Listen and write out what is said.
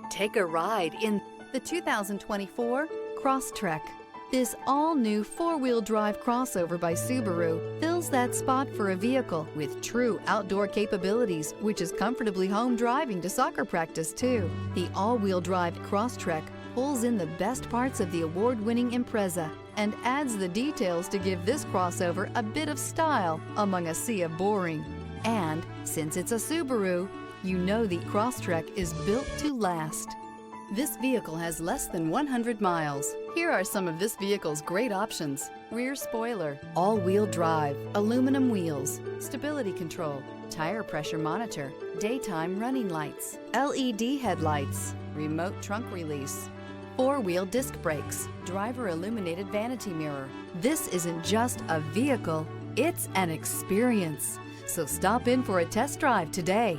Take a ride in the 2024 Crosstrek. This all-new four-wheel drive crossover by Subaru fills that spot for a vehicle with true outdoor capabilities, which is comfortably home driving to soccer practice too. The all-wheel drive Crosstrek pulls in the best parts of the award-winning Impreza and adds the details to give this crossover a bit of style among a sea of boring. And since it's a Subaru, you know the Crosstrek is built to last. This vehicle has less than 100 miles. Here are some of this vehicle's great options: rear spoiler, all-wheel drive, aluminum wheels, stability control, tire pressure monitor, daytime running lights, LED headlights, remote trunk release, four-wheel disc brakes, driver illuminated vanity mirror. This isn't just a vehicle, it's an experience. So stop in for a test drive today.